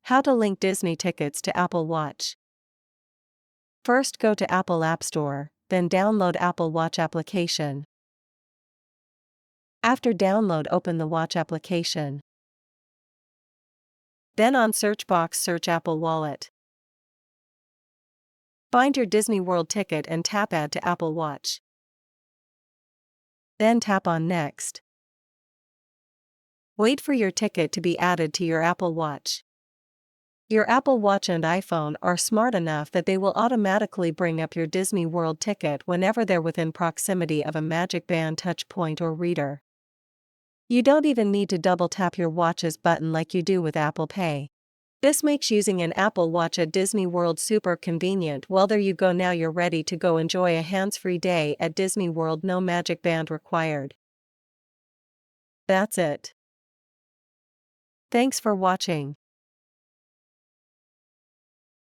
How to link Disney tickets to Apple Watch. First, go to Apple App Store, then download Apple Watch application. After download, open the Watch application. Then on search box, search Apple Wallet. Find your Disney World ticket and tap Add to Apple Watch. Then tap on Next. Wait for your ticket to be added to your Apple Watch. Your Apple Watch and iPhone are smart enough that they will automatically bring up your Disney World ticket whenever they're within proximity of a Magic Band touch point or reader. You don't even need to double tap your watch's button like you do with Apple Pay. This makes using an Apple Watch at Disney World super convenient. Well, there you go. Now you're ready to go enjoy a hands-free day at Disney World. No Magic Band required. That's it. Thanks for watching.